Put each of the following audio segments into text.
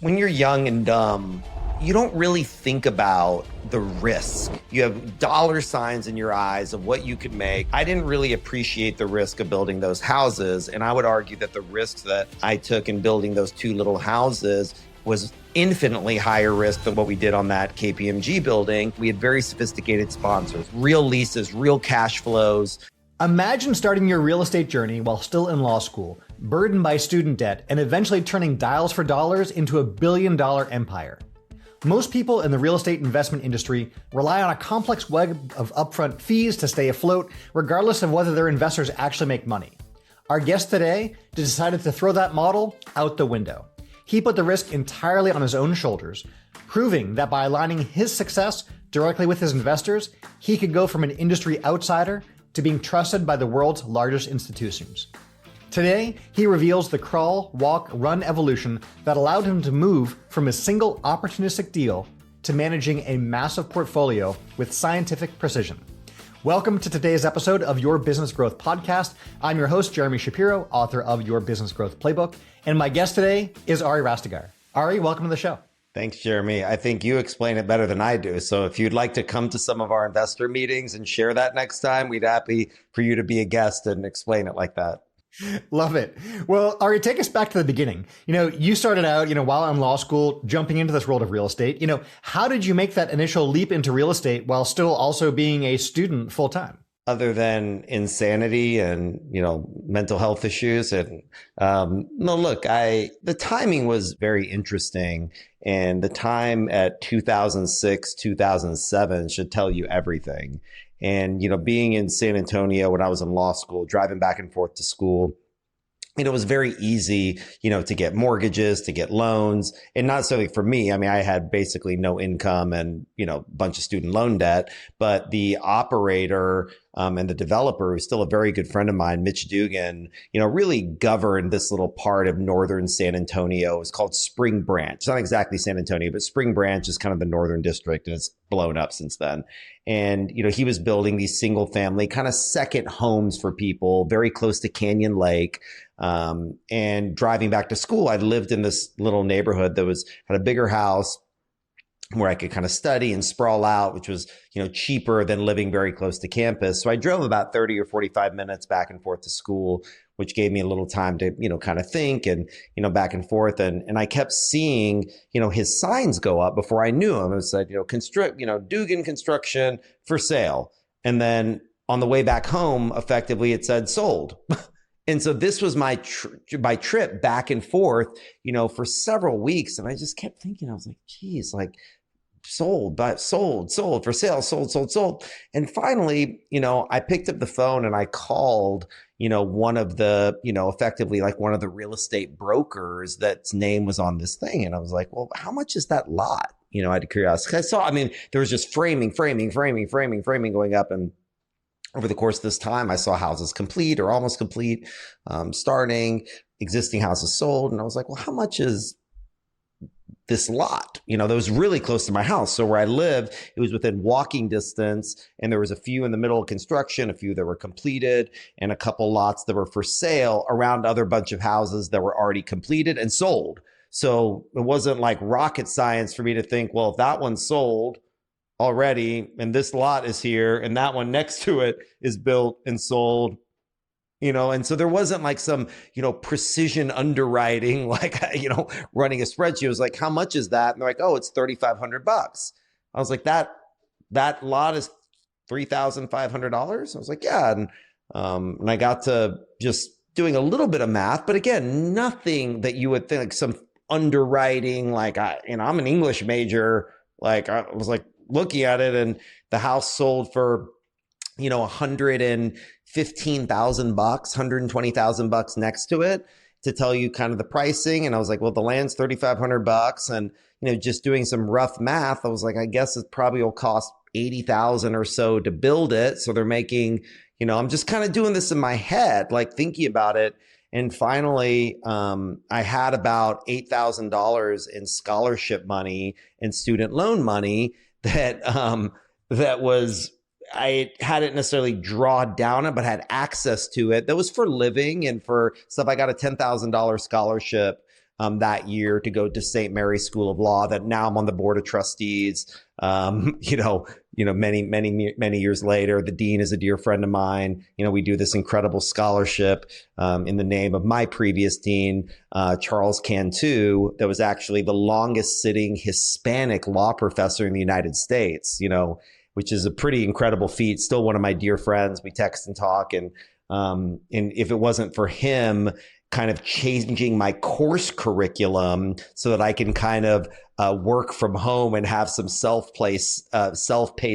When you're young and dumb, you don't really think about the risk. You have dollar signs in your eyes of what you could make. I didn't really appreciate the risk of building those houses. And I would argue that the risks that I took in building those two little houses was infinitely higher risk than what we did on that KPMG building. We had very sophisticated sponsors, real leases, real cash flows. Imagine starting your real estate journey while still in law school, burdened by student debt, and eventually turning dials for dollars into a billion-dollar empire. Most people in the real estate investment industry rely on a complex web of upfront fees to stay afloat, regardless of whether their investors actually make money. Our guest today decided to throw that model out the window. He put the risk entirely on his own shoulders, proving that by aligning his success directly with his investors, he could go from an industry outsider to being trusted by the world's largest institutions. Today, he reveals the crawl, walk, run evolution that allowed him to move from a single opportunistic deal to managing a massive portfolio with scientific precision. Welcome to today's episode of Your Business Growth Podcast. I'm your host, Jeremy Shapiro, author of Your Business Growth Playbook, and my guest today is Ari Rastegar. Ari, welcome to the show. Thanks, Jeremy. I think you explain it better than I do. So if you'd like to come to some of our investor meetings and share that next time, we'd happy for you to be a guest and explain it like that. Love it. Well, Ari, take us back to the beginning. You started out, while in law school, jumping into this world of real estate. How did you make that initial leap into real estate while still also being a student full time? Other than insanity and, mental health issues. And no, look, the timing was very interesting. And the time at 2006, 2007 should tell you everything. And, being in San Antonio when I was in law school, driving back and forth to school, it was very easy, to get mortgages, to get loans, and not necessarily for me. I mean, I had basically no income and, a bunch of student loan debt, but the operator and the developer, who's still a very good friend of mine, Mitch Dugan, really governed this little part of northern San Antonio. It's called Spring Branch. It's not exactly San Antonio, but Spring Branch is kind of the northern district, and it's blown up since then. And, he was building these single family kind of second homes for people very close to Canyon Lake. And driving back to school, I lived in this little neighborhood that had a bigger house where I could kind of study and sprawl out, which was, cheaper than living very close to campus. So I drove about 30 or 45 minutes back and forth to school, which gave me a little time to, kind of think and, back and forth. And I kept seeing, his signs go up before I knew him. It said, Dugan Construction for sale. And then on the way back home, effectively, it said sold. And so this was my trip back and forth, for several weeks. And I just kept thinking, I was like, geez, sold, but sold, for sale, sold. And finally, I picked up the phone and I called, one of the, effectively like one of the real estate brokers that's name was on this thing. And I was like, well, how much is that lot? I had curiosity. I saw, there was just framing going up. And over the course of this time, I saw houses complete or almost complete, starting, existing houses sold. And I was like, well, how much is this lot? That was really close to my house. So where I lived, it was within walking distance. And there was a few in the middle of construction, a few that were completed, and a couple lots that were for sale around other bunch of houses that were already completed and sold. So it wasn't like rocket science for me to think, well, if that one's sold already, and this lot is here, and that one next to it is built and sold, and so there wasn't like some, precision underwriting, like, running a spreadsheet. It was like, how much is that? And they're like, oh, it's $3,500. I was like, that lot is $3,500. I was like, yeah. And I got to just doing a little bit of math, but again, nothing that you would think, like some underwriting, like I'm an English major. Like I was like, looking at it, and the house sold for, $115,000, $120,000 next to it to tell you kind of the pricing. And I was like, well, the land's $3,500, and, just doing some rough math, I was like, I guess it probably will cost $80,000 or so to build it. So they're making, I'm just kind of doing this in my head, like thinking about it. And finally, I had about $8,000 in scholarship money and student loan money that was, I hadn't necessarily draw down it, but had access to it. That was for living and for stuff. I got a $10,000 scholarship that year to go to St. Mary's School of Law. That now I'm on the board of trustees. Many years later, the dean is a dear friend of mine. We do this incredible scholarship in the name of my previous dean, Charles Cantu, that was actually the longest sitting Hispanic law professor in the United States, which is a pretty incredible feat. Still one of my dear friends. We text and talk. And if it wasn't for him kind of changing my course curriculum so that I can kind of work from home and have some self-paced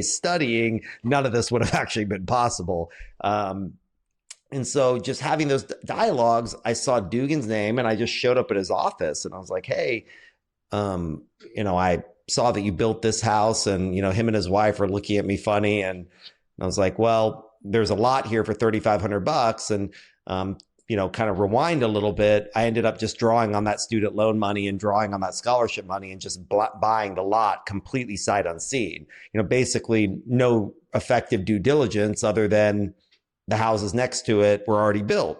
studying, none of this would have actually been possible. And so just having those dialogues, I saw Dugan's name and I just showed up at his office and I was like, hey, I saw that you built this house, and, him and his wife are looking at me funny. And I was like, well, there's a lot here for $3,500. And, kind of rewind a little bit, I ended up just drawing on that student loan money and drawing on that scholarship money and just buying the lot completely sight unseen. Basically no effective due diligence other than the houses next to it were already built.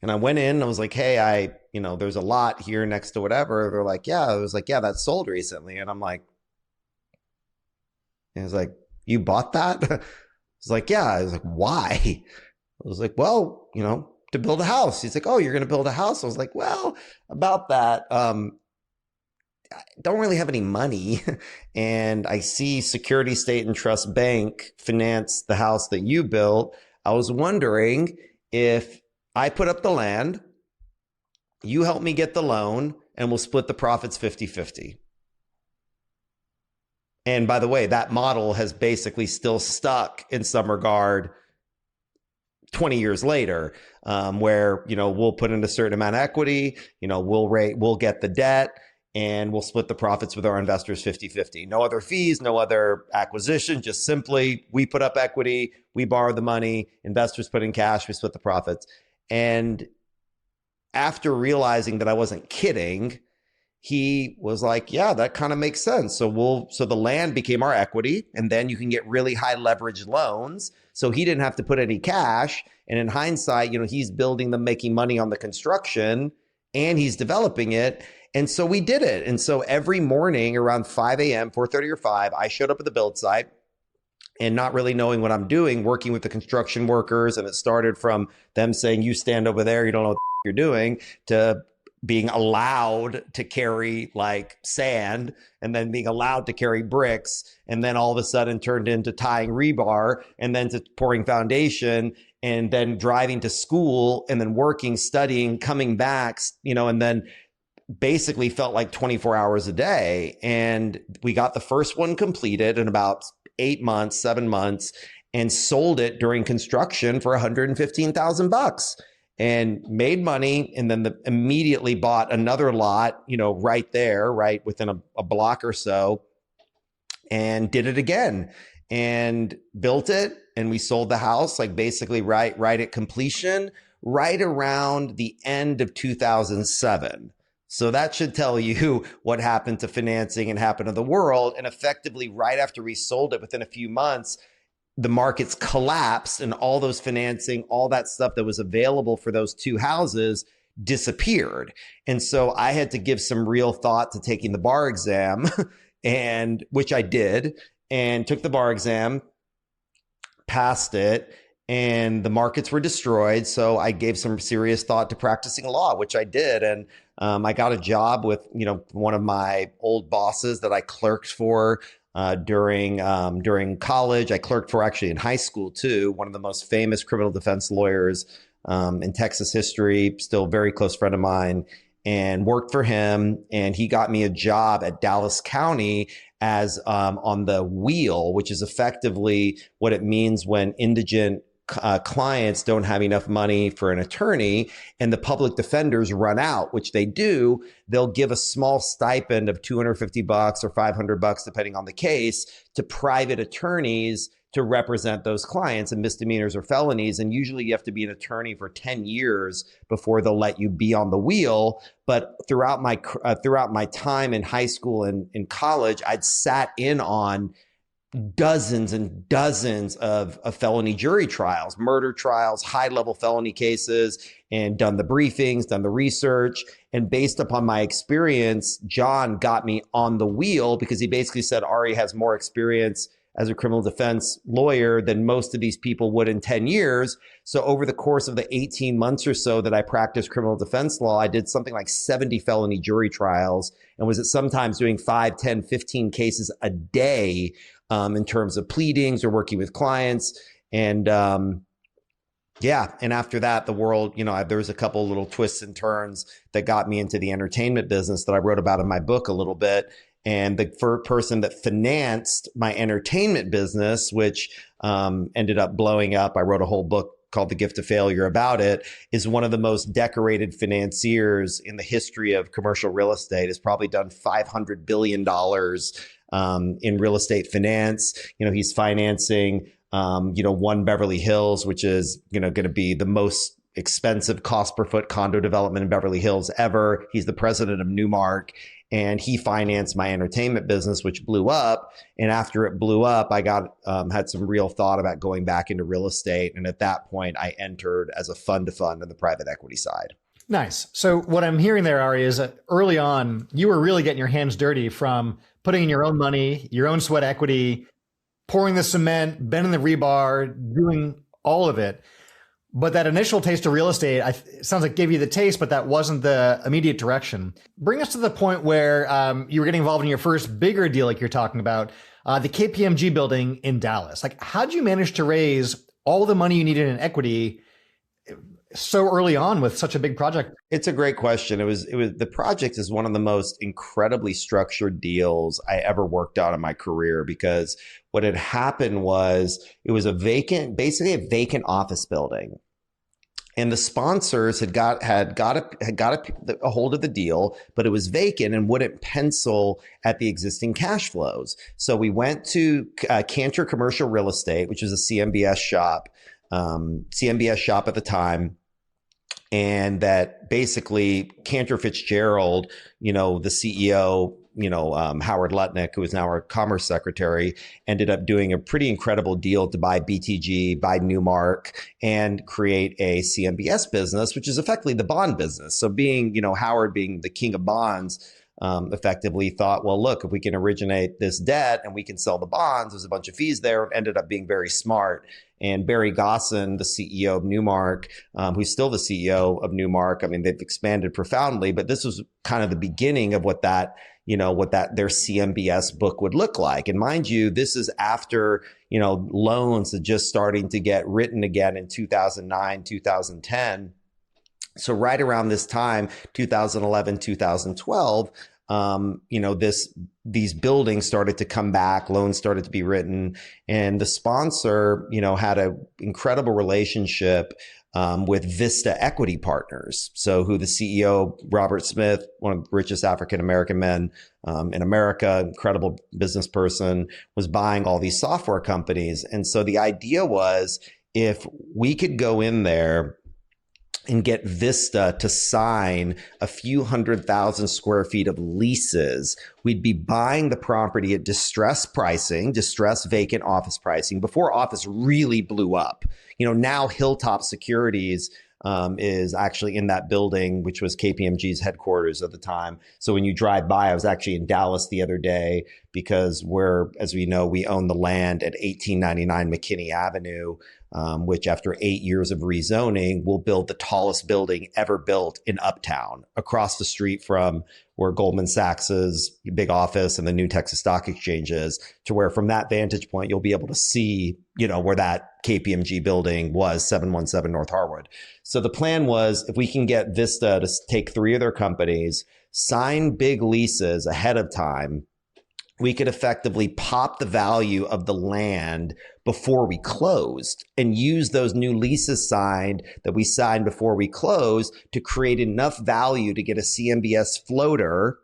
And I went in and I was like, hey, there's a lot here next to whatever. They're like, yeah. I was like, yeah, that's sold recently. And I'm like, and it's like, you bought that? I was like, yeah. I was like, why? I was like, well, to build a house. He's like, oh, you're going to build a house? I was like, well, about that. I don't really have any money. And I see Security State and Trust Bank finance the house that you built. I was wondering if I put up the land, you help me get the loan, and we'll split the profits 50-50. And by the way, that model has basically still stuck in some regard 20 years later, where, we'll put in a certain amount of equity, we'll get the debt, and we'll split the profits with our investors 50-50. No other fees, no other acquisition, just simply we put up equity, we borrow the money, investors put in cash, we split the profits. And after realizing that I wasn't kidding, he was like, yeah, that kind of makes sense. So the land became our equity, and then you can get really high leverage loans. So he didn't have to put any cash. And in hindsight, he's building them, making money on the construction, and he's developing it. And so we did it. And so every morning around 5 a.m., 4:30 or 5, I showed up at the build site, and not really knowing what I'm doing, working with the construction workers. And it started from them saying, you stand over there, you don't know what you're doing, to being allowed to carry like sand, and then being allowed to carry bricks, and then all of a sudden turned into tying rebar, and then to pouring foundation, and then driving to school, and then working, studying, coming back, and then basically felt like 24 hours a day. And we got the first one completed in about 7 months, and sold it during construction for $115,000. And made money, and then immediately bought another lot, right there, right within a block or so, and did it again, and built it. And we sold the house like basically right at completion, right around the end of 2007. So that should tell you what happened to financing and happened to the world. And effectively, right after we sold it, within a few months, the markets collapsed, and all those financing, all that stuff that was available for those two houses disappeared. And so I had to give some real thought to taking the bar exam, and which I did, and took the bar exam, passed it, and the markets were destroyed. So I gave some serious thought to practicing law, which I did. And I got a job with, one of my old bosses that I clerked for during college. I clerked for, actually in high school too, one of the most famous criminal defense lawyers in Texas history, still a very close friend of mine, and worked for him. And he got me a job at Dallas County as on the wheel, which is effectively what it means when indigent clients don't have enough money for an attorney and the public defenders run out, which they do. They'll give a small stipend of $250 or $500, depending on the case, to private attorneys to represent those clients in misdemeanors or felonies. And usually you have to be an attorney for 10 years before they'll let you be on the wheel. But throughout my time in high school and in college, I'd sat in on dozens and dozens of felony jury trials, murder trials, high level felony cases, and done the briefings, done the research. And based upon my experience, John got me on the wheel because he basically said Ari has more experience as a criminal defense lawyer than most of these people would in 10 years. So over the course of the 18 months or so that I practiced criminal defense law, I did something like 70 felony jury trials and was at sometimes doing 5, 10, 15 cases a day in terms of pleadings or working with clients. And yeah, and after that, the world, there was a couple little twists and turns that got me into the entertainment business that I wrote about in my book a little bit. And the first person that financed my entertainment business, which ended up blowing up, I wrote a whole book called The Gift of Failure about it, is one of the most decorated financiers in the history of commercial real estate. Has probably done $500 billion in real estate finance. He's financing, One Beverly Hills, which is, going to be the most expensive cost per foot condo development in Beverly Hills ever. He's the president of Newmark. And he financed my entertainment business, which blew up. And after it blew up, I had some real thought about going back into real estate. And at that point, I entered as a fund to fund on the private equity side. Nice. So what I'm hearing there, Ari, is that early on, you were really getting your hands dirty from putting in your own money, your own sweat equity, pouring the cement, bending the rebar, doing all of it. But that initial taste of real estate, it sounds like gave you the taste, but that wasn't the immediate direction. Bring us to the point where you were getting involved in your first bigger deal, like you're talking about, the KPMG building in Dallas. Like, how'd you manage to raise all the money you needed in equity so early on with such a big project? It's a great question. It was the project is one of the most incredibly structured deals I ever worked on in my career, because what had happened was it was basically a vacant office building. And the sponsors had got a hold of the deal, but it was vacant and wouldn't pencil at the existing cash flows. So we went to Cantor Commercial Real Estate, which was a CMBS shop at the time. And that basically Cantor Fitzgerald, the CEO, Howard Lutnick, who is now our commerce secretary, ended up doing a pretty incredible deal to buy BTG, buy Newmark, and create a CMBS business, which is effectively the bond business. So Howard being the king of bonds, effectively thought, well, look, if we can originate this debt and we can sell the bonds, there's a bunch of fees there. It ended up being very smart. And Barry Gosson, the CEO of Newmark, who's still the CEO of Newmark, I mean, they've expanded profoundly, but this was kind of the beginning of what their CMBS book would look like. And mind you, this is after, loans are just starting to get written again in 2009, 2010. So right around this time, 2011, 2012, these buildings started to come back, loans started to be written, and the sponsor, had an incredible relationship with Vista Equity Partners. So who the CEO, Robert Smith, one of the richest African-American men in America, incredible business person, was buying all these software companies. And so the idea was, if we could go in there and get Vista to sign a few 100,000 square feet of leases, we'd be buying the property at distressed pricing, distressed vacant office pricing, before office really blew up. Now Hilltop Securities is actually in that building, which was KPMG's headquarters at the time. So when you drive by, I was actually in Dallas the other day, because as we know, we own the land at 1899 McKinney Avenue, which after 8 years of rezoning will build the tallest building ever built in Uptown, across the street from where Goldman Sachs's big office and the new Texas Stock Exchange is, to where from that vantage point, you'll be able to see, where that KPMG building was, 717 North Harwood. So the plan was, if we can get Vista to take 3 of their companies, sign big leases ahead of time, we could effectively pop the value of the land before we closed and use those new leases that we signed before we closed to create enough value to get a CMBS floater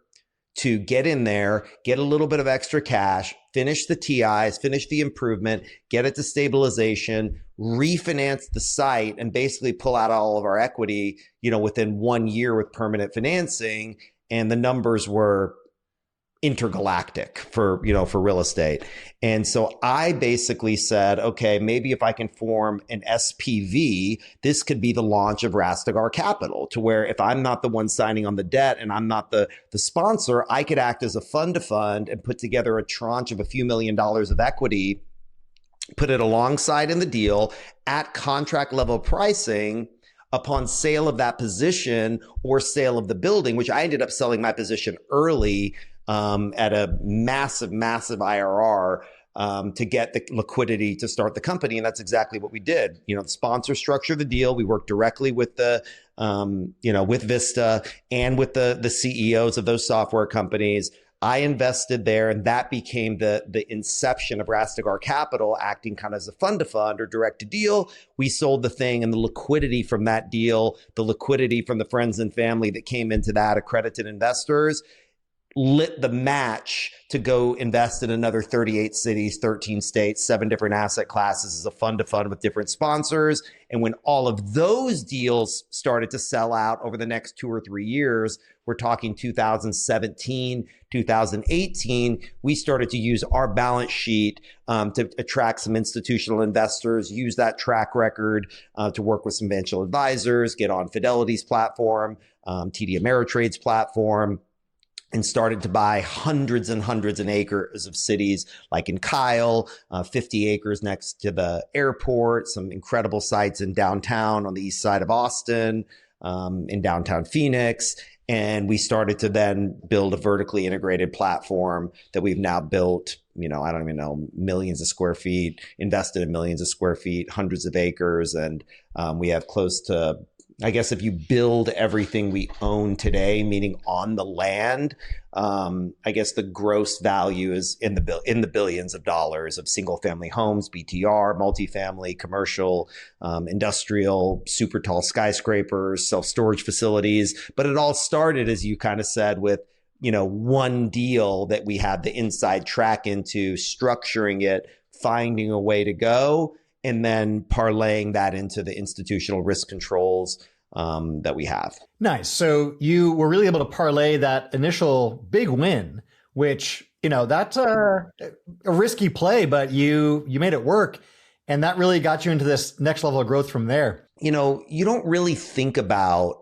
to get in there, get a little bit of extra cash, finish the TIs, finish the improvement, get it to stabilization, refinance the site, and basically pull out all of our equity, within 1 year with permanent financing. And the numbers were intergalactic for, for real estate. And so I basically said, okay, maybe if I can form an SPV, this could be the launch of Rastegar Capital, to where if I'm not the one signing on the debt and I'm not the sponsor, I could act as a fund to fund and put together a tranche of a few $1,000,000 of equity, put it alongside in the deal at contract level pricing upon sale of that position or sale of the building, which I ended up selling my position early at a massive IRR to get the liquidity to start the company. And that's exactly what we did. The sponsor structure the deal. We worked directly with the, with Vista and with the CEOs of those software companies. I invested there, and that became the inception of Rastegar Capital, acting kind of as a fund to fund or direct to deal. We sold the thing, and the liquidity from that deal, the liquidity from the friends and family that came into that, accredited investors, lit the match to go invest in another 38 cities, 13 states, 7 different asset classes as a fund to fund with different sponsors. And when all of those deals started to sell out over the next 2 or 3 years, we're talking 2017, 2018, we started to use our balance sheet to attract some institutional investors, use that track record to work with some financial advisors, get on Fidelity's platform, TD Ameritrade's platform, and started to buy hundreds and hundreds of acres of cities, like in Kyle, 50 acres next to the airport, some incredible sites in downtown on the east side of Austin, in downtown Phoenix. And we started to then build a vertically integrated platform that we've now built, I don't even know, millions of square feet, invested in millions of square feet, hundreds of acres. And we have close to, I guess if you build everything we own today, meaning on the land, I guess the gross value is in the billions of dollars of single family homes, BTR, multifamily, commercial, industrial, super tall skyscrapers, self-storage facilities. But it all started, as you kind of said, with one deal that we had the inside track into, structuring it, finding a way to go, and then parlaying that into the institutional risk controls that we have. Nice. So you were really able to parlay that initial big win, which, that's a risky play, but you made it work. And that really got you into this next level of growth from there. You don't really think about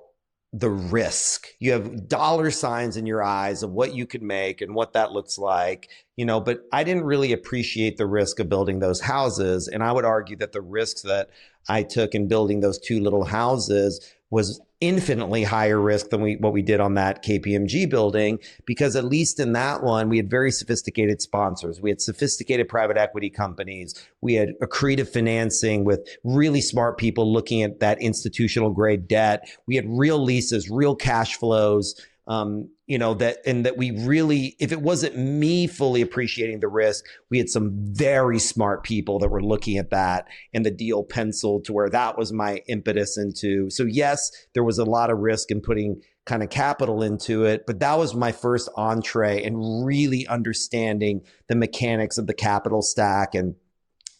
the risk. You have dollar signs in your eyes of what you could make and what that looks like, but I didn't really appreciate the risk of building those houses. And I would argue that the risks that I took in building those 2 little houses was infinitely higher risk than what we did on that KPMG building, because at least in that one, we had very sophisticated sponsors. We had sophisticated private equity companies. We had accretive financing with really smart people looking at that institutional grade debt. We had real leases, real cash flows. That we really, if it wasn't me fully appreciating the risk, we had some very smart people that were looking at that, and the deal penciled to where that was my impetus into. So yes, there was a lot of risk in putting kind of capital into it, but that was my first entree and really understanding the mechanics of the capital stack and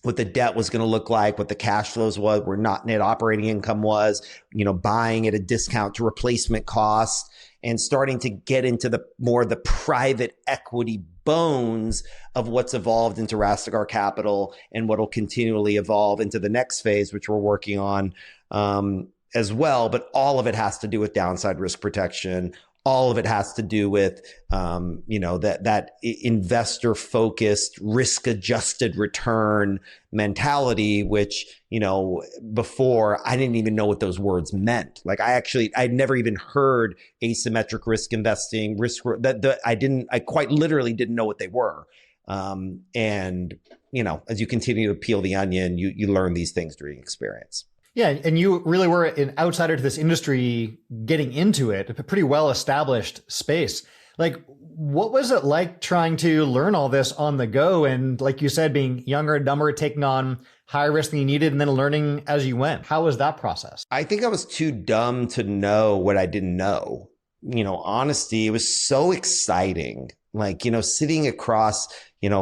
what the debt was going to look like, what the cash flows was, where not net operating income was, buying at a discount to replacement cost, and starting to get into the private equity bones of what's evolved into Rastegar Capital and what will continually evolve into the next phase, which we're working on as well. But all of it has to do with downside risk protection. All of it has to do with, that investor focused, risk adjusted return mentality, which, before I didn't even know what those words meant. Like I'd never even heard asymmetric risk investing, I quite literally didn't know what they were. And as you continue to peel the onion, you learn these things during experience. Yeah, and you really were an outsider to this industry getting into it, a pretty well-established space. Like, what was it like trying to learn all this on the go? And like you said, being younger, dumber, taking on higher risk than you needed, and then learning as you went. How was that process? I think I was too dumb to know what I didn't know. honesty. It was so exciting. Like, sitting across,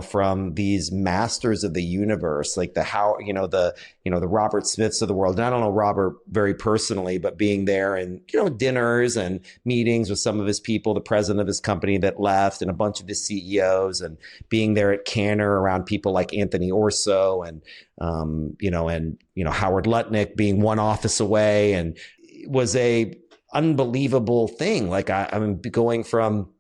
from these masters of the universe, like the Robert Smiths of the world. And I don't know Robert very personally, but being there and, dinners and meetings with some of his people, the president of his company that left and a bunch of his CEOs, and being there at Canner around people like Anthony Orso and, Howard Lutnick being one office away. And it was a unbelievable thing. Like I'm going from,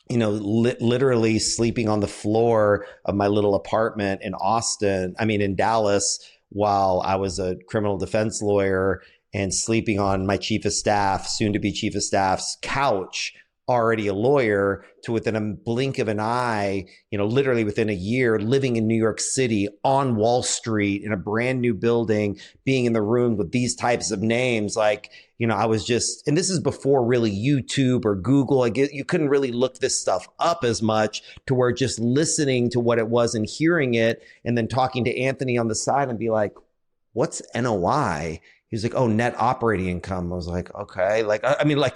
literally sleeping on the floor of my little apartment in Dallas, while I was a criminal defense lawyer, and sleeping on my chief of staff, soon to be chief of staff's couch, already a lawyer, to within a blink of an eye, literally within a year, living in New York City on Wall Street in a brand new building, being in the room with these types of names. Like, I was just, and this is before really YouTube or Google. You couldn't really look this stuff up as much, to where just listening to what it was and hearing it, and then talking to Anthony on the side and be like, what's NOI? He was like, oh, net operating income. I was like, okay. Like,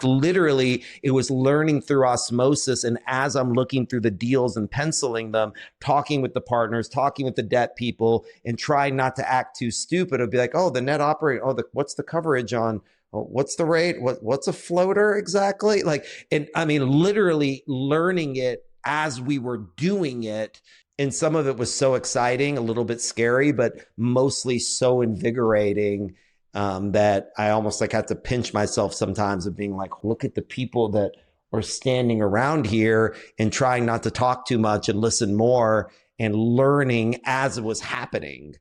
literally it was learning through osmosis. And as I'm looking through the deals and penciling them, talking with the partners, talking with the debt people, and trying not to act too stupid, it'd be like, oh, the net operating, what's the coverage on, what's the rate? What's a floater exactly? Like, and literally learning it as we were doing it. And some of it was so exciting, a little bit scary, but mostly so invigorating, that I almost had to pinch myself sometimes, of being like, look at the people that are standing around here, and trying not to talk too much and listen more, and learning as it was happening.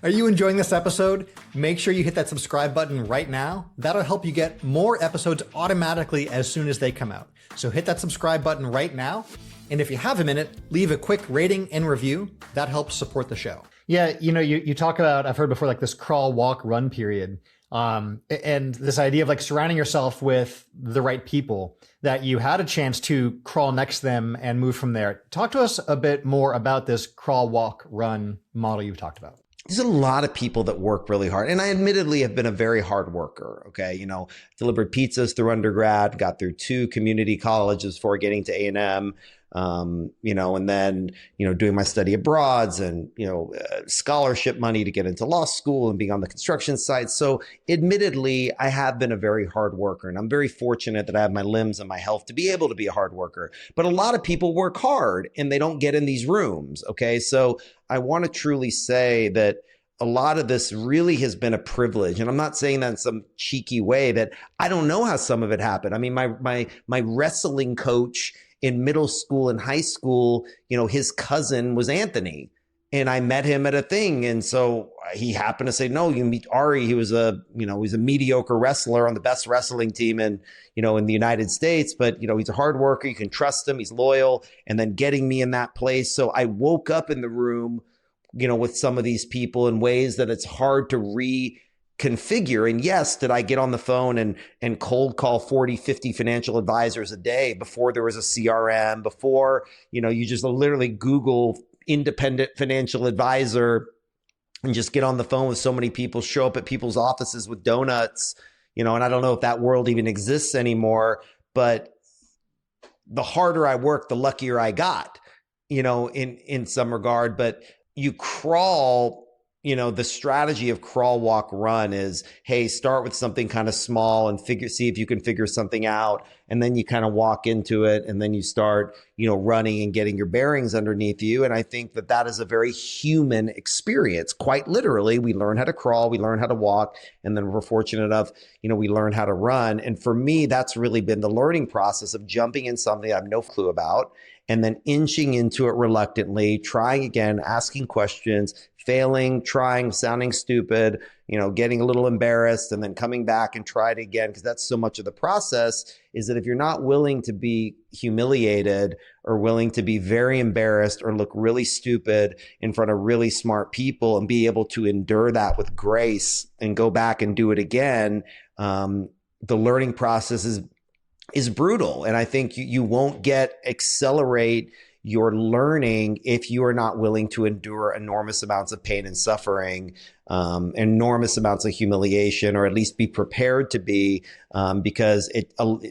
Are you enjoying this episode? Make sure you hit that subscribe button right now. That'll help you get more episodes automatically as soon as they come out. So hit that subscribe button right now. And if you have a minute, leave a quick rating and review. That helps support the show. Yeah, you talk about, I've heard before, like this crawl, walk, run period. And this idea of like surrounding yourself with the right people, that you had a chance to crawl next to them and move from there. Talk to us a bit more about this crawl, walk, run model you've talked about. There's a lot of people that work really hard. And I admittedly have been a very hard worker. Okay. Delivered pizzas through undergrad, got through 2 community colleges before getting to A&M. And then, doing my study abroads and, scholarship money to get into law school and being on the construction site. So admittedly, I have been a very hard worker, and I'm very fortunate that I have my limbs and my health to be able to be a hard worker. But a lot of people work hard and they don't get in these rooms. Okay. So I want to truly say that a lot of this really has been a privilege. And I'm not saying that in some cheeky way, that I don't know how some of it happened. My wrestling coach in middle school and high school, his cousin was Anthony, and I met him at a thing. And so he happened to say, no, you meet Ari. He was he's a mediocre wrestler on the best wrestling team in the United States, but he's a hard worker. You can trust him. He's loyal. And then getting me in that place. So I woke up in the room, with some of these people in ways that it's hard to reconfigure. And yes, did I get on the phone and cold call 40, 50 financial advisors a day before there was a CRM, before, you just literally Google independent financial advisor and just get on the phone with so many people, show up at people's offices with donuts, and I don't know if that world even exists anymore, but the harder I worked, the luckier I got, in some regard. But you crawl, the strategy of crawl, walk, run is, hey, start with something kind of small and see if you can figure something out. And then you kind of walk into it, and then you start, running and getting your bearings underneath you. And I think that is a very human experience. Quite literally, we learn how to crawl, we learn how to walk, and then we're fortunate enough, we learn how to run. And for me, that's really been the learning process of jumping in something I have no clue about, and then inching into it reluctantly, trying again, asking questions, failing, trying, sounding stupid, getting a little embarrassed, and then coming back and try it again. Because that's so much of the process, is that if you're not willing to be humiliated or willing to be very embarrassed or look really stupid in front of really smart people and be able to endure that with grace and go back and do it again, the learning process is brutal. And I think you won't accelerate you're learning if you are not willing to endure enormous amounts of pain and suffering, enormous amounts of humiliation, or at least be prepared to be, because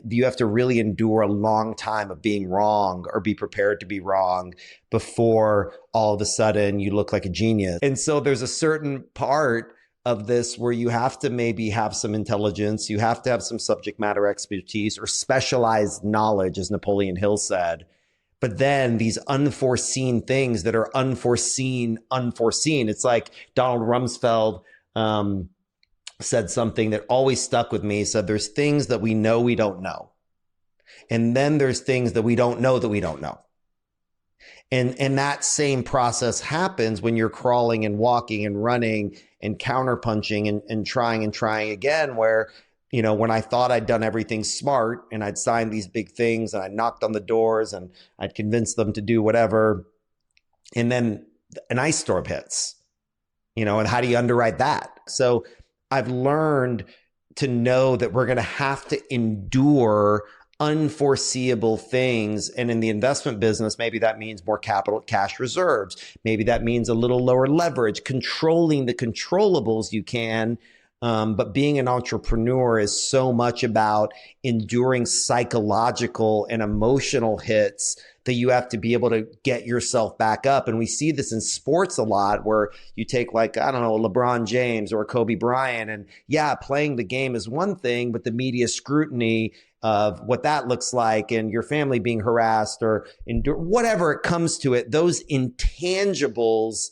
you have to really endure a long time of being wrong or be prepared to be wrong before all of a sudden you look like a genius. And so there's a certain part of this where you have to maybe have some intelligence, you have to have some subject matter expertise or specialized knowledge, as Napoleon Hill said. But then these unforeseen things that are unforeseen. It's like Donald Rumsfeld said something that always stuck with me. He said, there's things that we know we don't know. And then there's things that we don't know that we don't know. And that same process happens when you're crawling and walking and running and counterpunching and trying again, where, you know, when I thought I'd done everything smart and I'd signed these big things and I knocked on the doors and I'd convinced them to do whatever, and then an ice storm hits, you know, and how do you underwrite that? So I've learned to know that we're going to have to endure unforeseeable things. And in the investment business, maybe that means more capital, cash reserves. Maybe that means a little lower leverage, controlling the controllables you can. But being an entrepreneur is so much about enduring psychological and emotional hits that you have to be able to get yourself back up. And we see this in sports a lot, where you take, like, I don't know, LeBron James or Kobe Bryant, and yeah, playing the game is one thing, but the media scrutiny of what that looks like and your family being harassed or whatever it comes to it, those intangibles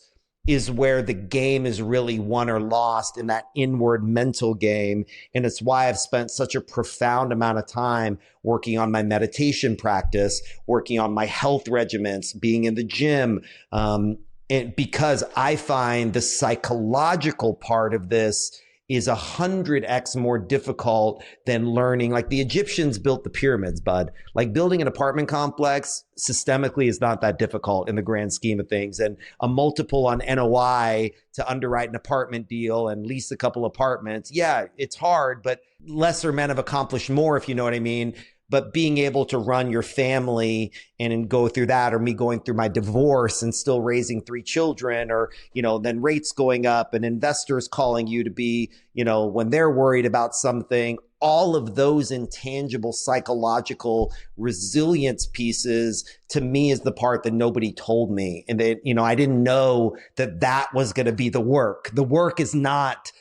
is where the game is really won or lost, in that inward mental game. And it's why I've spent such a profound amount of time working on my meditation practice, working on my health regimens, being in the gym. And because I find the psychological part of this is 100x more difficult than learning. Like, the Egyptians built the pyramids, bud. Like, building an apartment complex systemically is not that difficult in the grand scheme of things. And a multiple on NOI to underwrite an apartment deal and lease a couple apartments, yeah, it's hard, but lesser men have accomplished more, if you know what I mean. But being able to run your family and go through that, or me going through my divorce and still raising 3 children, or, you know, then rates going up and investors calling you to be, you know, when they're worried about something, all of those intangible psychological resilience pieces, to me, is the part that nobody told me. And that, you know, I didn't know that that was going to be the work. The work is not,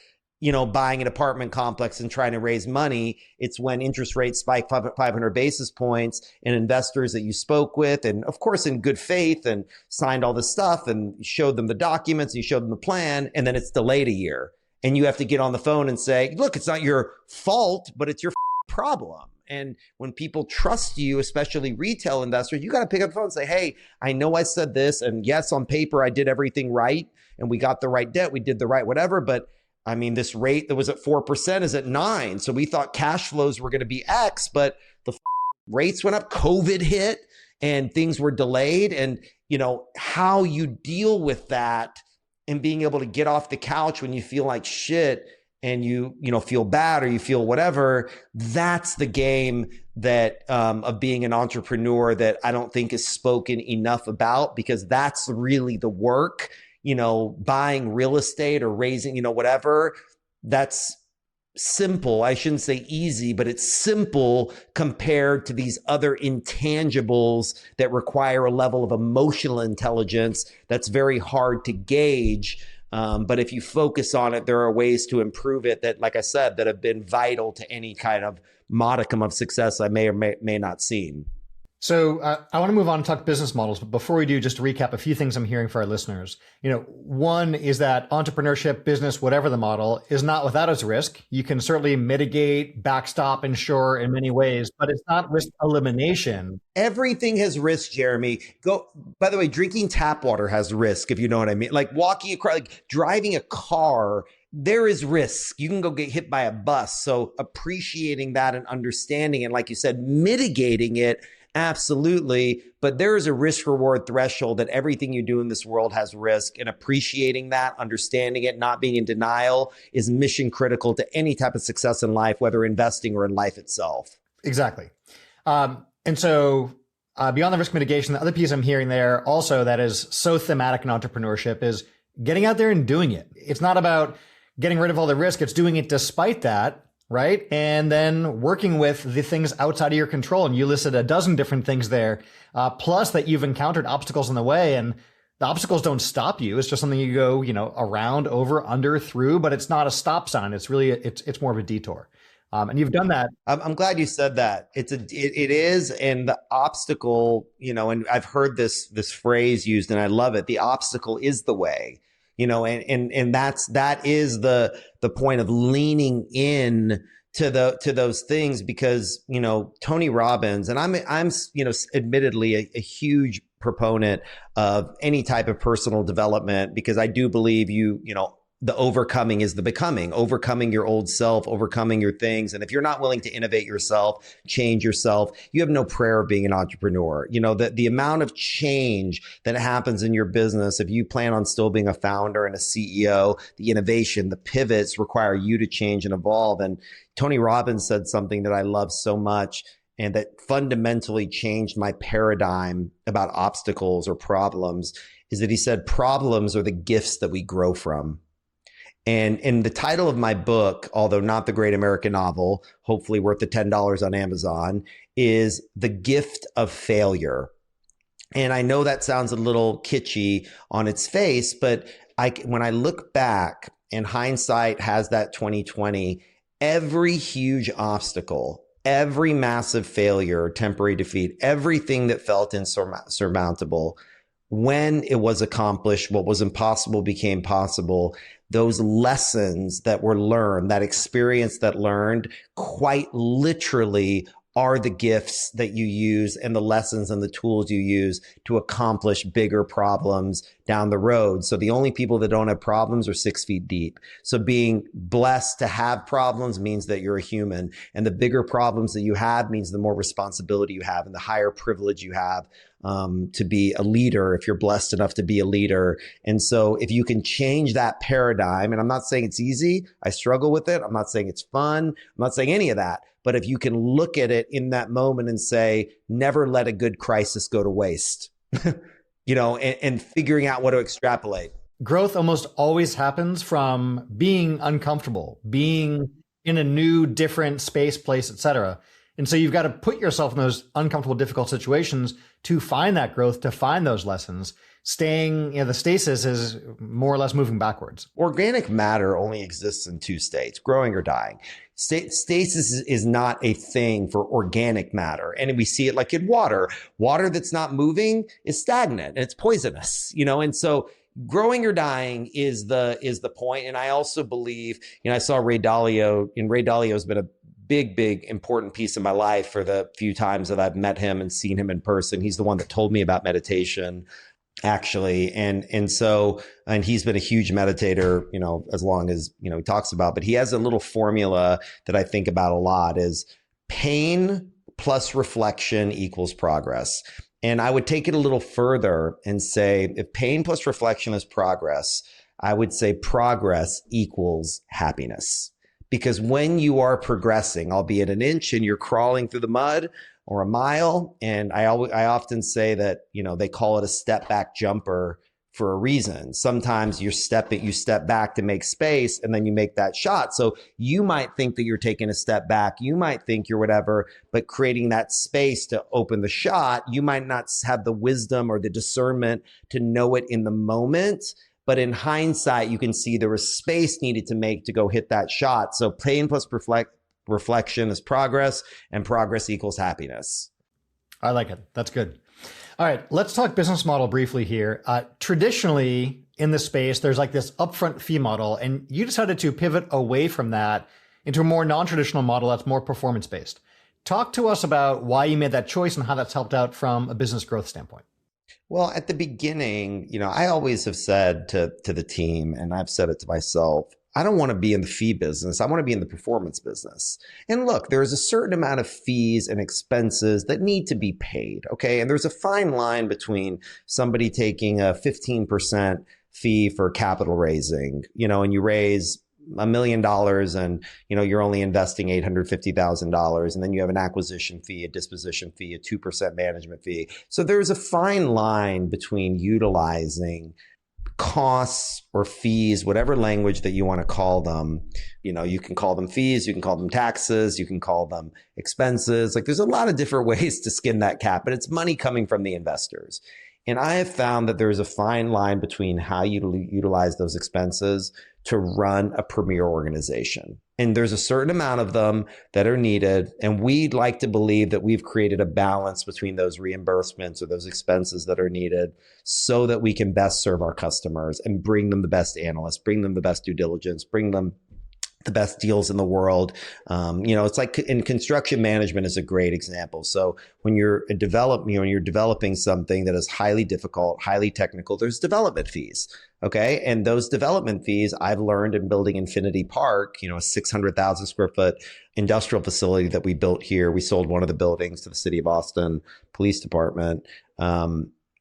you know, buying an apartment complex and trying to raise money. It's when interest rates spike 500 basis points, and investors that you spoke with, and of course in good faith, and signed all this stuff and showed them the documents and you showed them the plan, and then it's delayed a year. And you have to get on the phone and say, look, it's not your fault, but it's your problem. And when people trust you, especially retail investors, you got to pick up the phone and say, hey, I know I said this, and yes, on paper, I did everything right, and we got the right debt, we did the right whatever, but I mean, this rate that was at 4% is at 9%. So we thought cash flows were going to be X, but the rates went up, COVID hit, and things were delayed. And, you know, how you deal with that and being able to get off the couch when you feel like shit and you know, feel bad or you feel whatever, that's the game that of being an entrepreneur that I don't think is spoken enough about, because that's really the work. You know, buying real estate or raising, you know, whatever, that's simple. I shouldn't say easy, but it's simple compared to these other intangibles that require a level of emotional intelligence that's very hard to gauge. But if you focus on it, there are ways to improve it that, like I said, that have been vital to any kind of modicum of success I may or may not seen. So I want to move on and talk business models, but before we do, just to recap a few things I'm hearing for our listeners. You know, one is that entrepreneurship, business, whatever the model, is not without its risk. You can certainly mitigate, backstop, insure in many ways, but it's not risk elimination. Everything has risk, Jeremy. By the way, drinking tap water has risk, if you know what I mean. Like walking across, like driving a car, there is risk. You can go get hit by a bus. So appreciating that and understanding, and like you said, mitigating it, absolutely. But there is a risk reward threshold that everything you do in this world has risk, and appreciating that, understanding it, not being in denial is mission critical to any type of success in life, whether investing or in life itself. Exactly. And so Beyond the risk mitigation, the other piece I'm hearing there also that is so thematic in entrepreneurship is getting out there and doing it. It's not about getting rid of all the risk. It's doing it despite that, right? And then working with the things outside of your control. And you listed a dozen different things there, plus that you've encountered obstacles in the way. And the obstacles don't stop you. It's just something you go, around, over, under, through, but it's not a stop sign. It's really, it's more of a detour. And you've done that. I'm glad you said that. It is. And the obstacle, and I've heard this phrase used and I love it. The obstacle is the way, and that is the point of leaning in to those things because, Tony Robbins, and I'm admittedly a huge proponent of any type of personal development because I do believe the overcoming is the becoming, overcoming your old self, overcoming your things. And if you're not willing to innovate yourself, change yourself, you have no prayer of being an entrepreneur. The amount of change that happens in your business, if you plan on still being a founder and a CEO, the innovation, the pivots require you to change and evolve. And Tony Robbins said something that I love so much and that fundamentally changed my paradigm about obstacles or problems is that he said, problems are the gifts that we grow from. And in the title of my book, although not the great American novel, hopefully worth the $10 on Amazon, is The Gift of Failure. And I know that sounds a little kitschy on its face, but when I look back and hindsight has that 2020, every huge obstacle, every massive failure, temporary defeat, everything that felt insurmountable, when it was accomplished, what was impossible became possible. Those lessons that were learned, that experience that learned, quite literally are the gifts that you use and the lessons and the tools you use to accomplish bigger problems down the road. So the only people that don't have problems are 6 feet deep. So being blessed to have problems means that you're a human. And the bigger problems that you have means the more responsibility you have and the higher privilege you have to be a leader if you're blessed enough to be a leader. And so if you can change that paradigm, and I'm not saying it's easy, I struggle with it. I'm not saying it's fun. I'm not saying any of that. But if you can look at it in that moment and say, never let a good crisis go to waste, and figuring out what to extrapolate. Growth almost always happens from being uncomfortable, being in a new, different space, place, etc. And so you've got to put yourself in those uncomfortable, difficult situations to find that growth, to find those lessons. Staying, the stasis is more or less moving backwards. Organic matter only exists in 2 states, growing or dying. Stasis is not a thing for organic matter. And we see it like in water. Water that's not moving is stagnant and it's poisonous, and so growing or dying is the point. And I also believe, I saw Ray Dalio, and Ray Dalio has been a big, important piece of my life for the few times that I've met him and seen him in person. He's the one that told me about meditation, actually. And he's been a huge meditator, as long as, he talks about, but he has a little formula that I think about a lot is pain plus reflection equals progress. And I would take it a little further and say, if pain plus reflection is progress, I would say progress equals happiness. Because when you are progressing, albeit an inch and you're crawling through the mud or a mile, and I often say that, they call it a step back jumper for a reason. Sometimes you step back to make space and then you make that shot. So you might think that you're taking a step back. You might think you're whatever, but creating that space to open the shot, you might not have the wisdom or the discernment to know it in the moment. But in hindsight, you can see there was space needed to make to go hit that shot. So pain plus reflection is progress, and progress equals happiness. I like it. That's good. All right, let's talk business model briefly here. Traditionally, in the space, there's like this upfront fee model, and you decided to pivot away from that into a more non-traditional model that's more performance-based. Talk to us about why you made that choice and how that's helped out from a business growth standpoint. Well, at the beginning, I always have said to the team, and I've said it to myself, I don't want to be in the fee business. I want to be in the performance business. And look, there's a certain amount of fees and expenses that need to be paid. Okay. And there's a fine line between somebody taking a 15% fee for capital raising, and you raise $1 million and, you're only investing $850,000. And then you have an acquisition fee, a disposition fee, a 2% management fee. So there's a fine line between utilizing costs or fees, whatever language that you want to call them. You can call them fees, you can call them taxes, you can call them expenses. Like there's a lot of different ways to skin that cat, but it's money coming from the investors. And I have found that there's a fine line between how you utilize those expenses to run a premier organization. And there's a certain amount of them that are needed. And we'd like to believe that we've created a balance between those reimbursements or those expenses that are needed so that we can best serve our customers and bring them the best analysts, bring them the best due diligence, bring them the best deals in the world. It's like in construction management is a great example. So when you're developing something that is highly difficult, highly technical, there's development fees. Okay. And those development fees I've learned in building Infinity Park, a 600,000 square foot industrial facility that we built here. We sold one of the buildings to the city of Austin Police Department.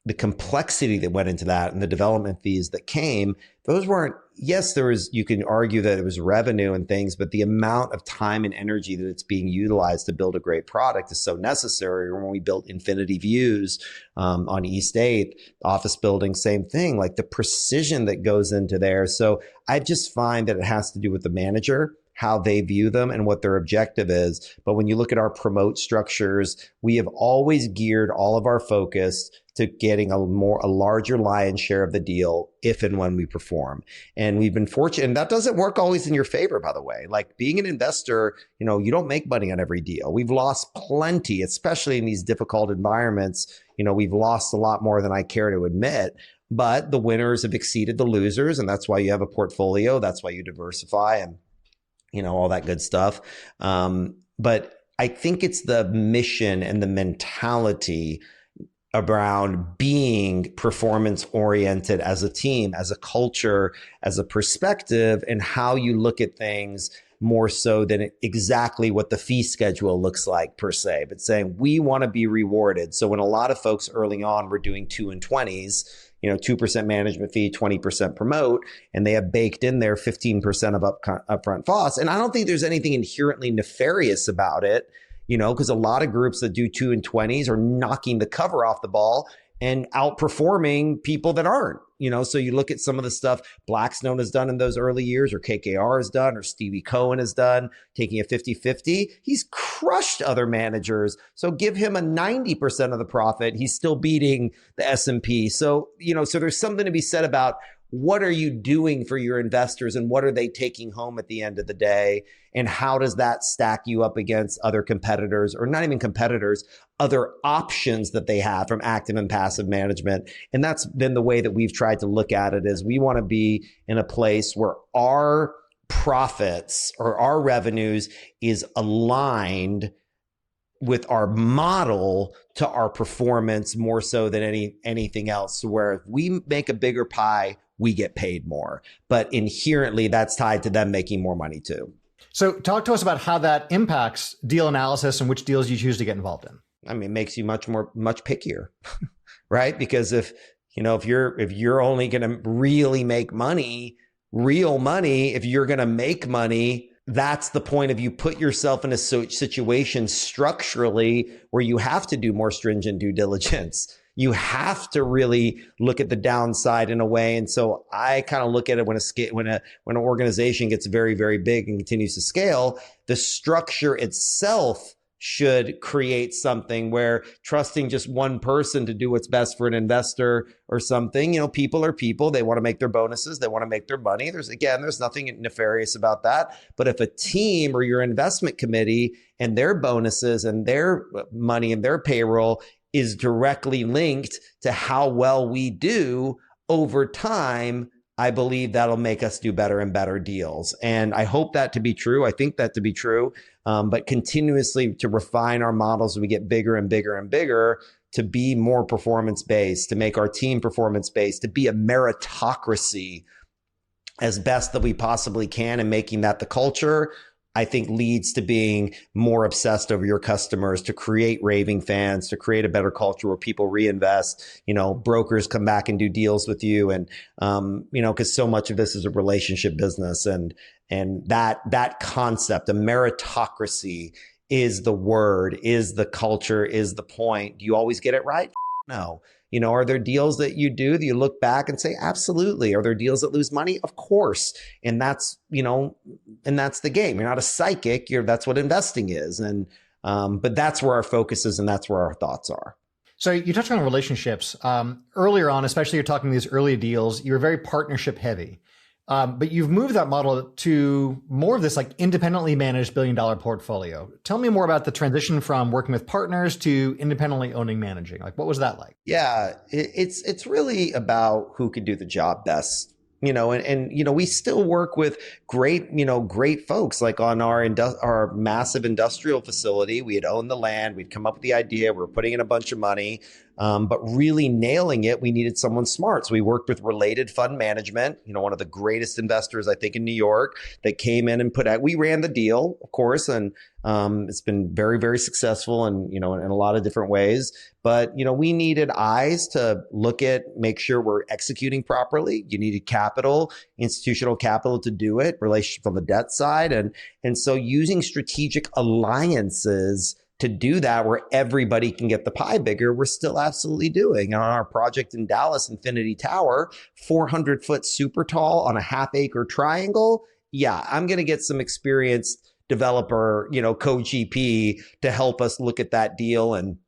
The complexity that went into that and the development fees that came, those weren't, yes, you can argue that it was revenue and things, but the amount of time and energy that it's being utilized to build a great product is so necessary. When we built Infinity Views on East 8th, office building, same thing, like the precision that goes into there. So I just find that it has to do with the manager, how they view them and what their objective is. But when you look at our promote structures, we have always geared all of our focus to getting a larger lion's share of the deal if and when we perform. And we've been fortunate, and that doesn't work always in your favor, by the way. Like being an investor, you don't make money on every deal. We've lost plenty, especially in these difficult environments. We've lost a lot more than I care to admit. But the winners have exceeded the losers, and that's why you have a portfolio. That's why you diversify and all that good stuff. But I think it's the mission and the mentality around being performance oriented as a team, as a culture, as a perspective, and how you look at things more so than exactly what the fee schedule looks like per se, but saying we want to be rewarded. So when a lot of folks early on were doing 2 and 20s, 2% management fee, 20% promote, and they have baked in there 15% of upfront costs. And I don't think there's anything inherently nefarious about it, because a lot of groups that do 2 and 20s are knocking the cover off the ball and outperforming people that aren't. So you look at some of the stuff Blackstone has done in those early years, or KKR has done, or Stevie Cohen has done, taking a 50-50. He's crushed other managers. So give him a 90% of the profit. He's still beating the S&P. So, so there's something to be said about what are you doing for your investors and what are they taking home at the end of the day? And how does that stack you up against other competitors, or not even competitors, other options that they have from active and passive management? And that's been the way that we've tried to look at it, is we want to be in a place where our profits or our revenues is aligned with our model to our performance more so than anything else. Where if we make a bigger pie, we get paid more. But inherently, that's tied to them making more money too. So talk to us about how that impacts deal analysis and which deals you choose to get involved in. I mean, it makes you much pickier, right? Because if you're only going to really make money, real money, if you're going to make money, that's the point of you put yourself in a situation structurally where you have to do more stringent due diligence. You have to really look at the downside in a way. And so I kind of look at it when an organization gets very, very big and continues to scale, the structure itself should create something where trusting just one person to do what's best for an investor or something, people are people. They want to make their bonuses. They want to make their money. There's nothing nefarious about that. But if a team or your investment committee and their bonuses and their money and their payroll is directly linked to how well we do over time, I believe that'll make us do better and better deals. And I hope that to be true. I think that to be true. But continuously to refine our models as we get bigger and bigger and bigger, to be more performance-based, to make our team performance-based, to be a meritocracy as best that we possibly can, and making that the culture, I think leads to being more obsessed over your customers, to create raving fans, to create a better culture where people reinvest, brokers come back and do deals with you. And, because so much of this is a relationship business, and And that concept, a meritocracy, is the word, is the culture, is the point. Do you always get it right? No. Are there deals that you do that you look back and say, absolutely? Are there deals that lose money? Of course. And that's the game. You're not a psychic. That's what investing is. And but that's where our focus is, and that's where our thoughts are. So you touched on relationships. Earlier on, especially you're talking these early deals, you were very partnership heavy. But you've moved that model to more of this like independently managed billion-dollar portfolio. Tell me more about the transition from working with partners to independently owning managing. Like, what was that like? Yeah, it's really about who could do the job best. We still work with great folks. Like on our massive industrial facility, we had owned the land, we'd come up with the idea, we were putting in a bunch of money, but really nailing it, we needed someone smart. So we worked with Related Fund Management, one of the greatest investors, I think, in New York, that came in and we ran the deal, of course, and it's been very, very successful and, in a lot of different ways. But, we needed eyes to make sure we're executing properly. You needed capital, institutional capital to do it, relationship on the debt side. And so using strategic alliances to do that where everybody can get the pie bigger, we're still absolutely doing. On our project in Dallas, Infinity Tower, 400-foot super tall on a half-acre triangle. Yeah, I'm going to get some experienced developer, co-GP to help us look at that deal and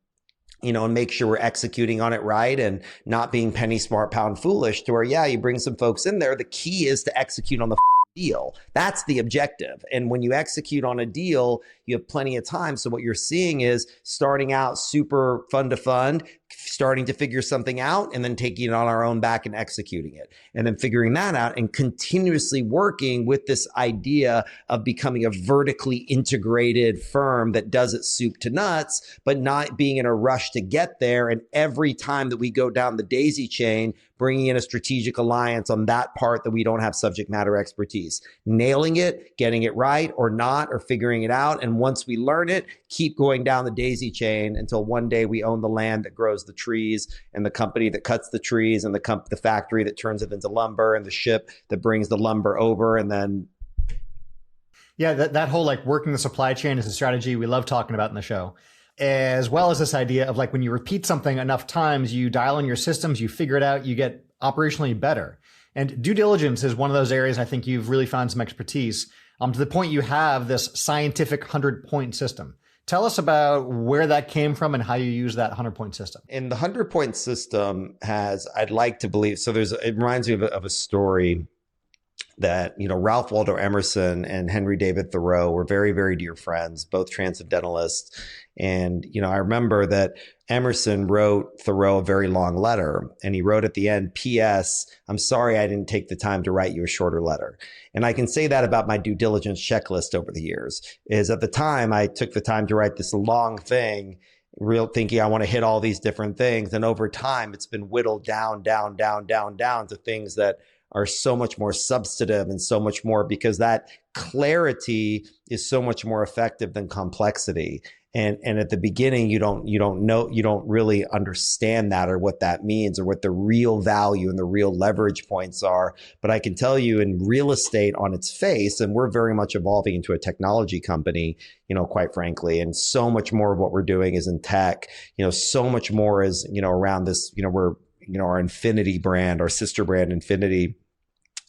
make sure we're executing on it right and not being penny smart, pound foolish to where, you bring some folks in there. The key is to execute on the deal. That's the objective. And when you execute on a deal, you have plenty of time. So what you're seeing is starting out super fund to fund, starting to figure something out, and then taking it on our own back and executing it. And then figuring that out and continuously working with this idea of becoming a vertically integrated firm that does it soup to nuts, but not being in a rush to get there. And every time that we go down the daisy chain, bringing in a strategic alliance on that part that we don't have subject matter expertise, nailing it, getting it right or not, or figuring it out. And once we learn it, keep going down the daisy chain until one day we own the land that grows the trees and the company that cuts the trees and the factory that turns it into lumber and the ship that brings the lumber over. And then that whole like working the supply chain is a strategy we love talking about in the show, as well as this idea of like when you repeat something enough times, you dial in your systems, you figure it out, you get operationally better. And due diligence is one of those areas I think you've really found some expertise, to the point you have this scientific 100-point system. Tell us about where that came from and how you use that 100-point system. And the 100-point system I'd like to believe, so it reminds me of a story that, Ralph Waldo Emerson and Henry David Thoreau were very, very dear friends, both transcendentalists. And, I remember that Emerson wrote Thoreau a very long letter, and he wrote at the end, P.S., I'm sorry I didn't take the time to write you a shorter letter. And I can say that about my due diligence checklist over the years, is at the time I took the time to write this long thing, thinking I want to hit all these different things. And over time, it's been whittled down to things that are so much more substantive and so much more, because that clarity is so much more effective than complexity. And at the beginning, you don't really understand that or what that means or what the real value and the real leverage points are. But I can tell you in real estate on its face, and we're very much evolving into a technology company, quite frankly, and so much more of what we're doing is in tech, so much more is, around this, our Infinity brand, our sister brand, Infinity,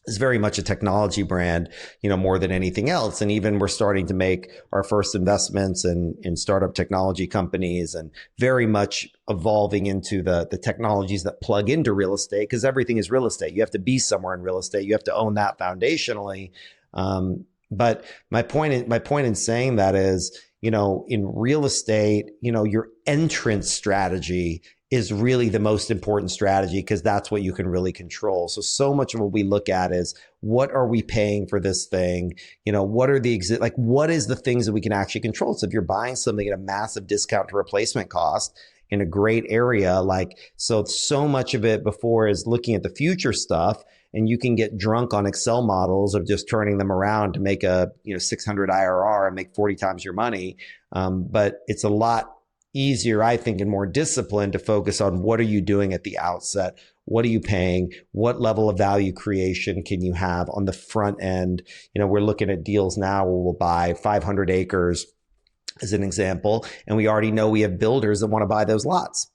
is very much a technology brand, more than anything else. And even we're starting to make our first investments in startup technology companies and very much evolving into the technologies that plug into real estate, because everything is real estate. You have to be somewhere in real estate. You have to own that foundationally. But my point in saying that is, in real estate, your entrance strategy is really the most important strategy, because that's what you can really control. So much of what we look at is, what are we paying for this thing? What are what is the things that we can actually control? So if you're buying something at a massive discount to replacement cost in a great area, so much of it before is looking at the future stuff, and you can get drunk on Excel models of just turning them around to make a 600 IRR and make 40 times your money. But it's a lot easier, I think, and more disciplined to focus on what are you doing at the outset? What are you paying? What level of value creation can you have on the front end? We're looking at deals now where we'll buy 500 acres as an example, and we already know we have builders that want to buy those lots.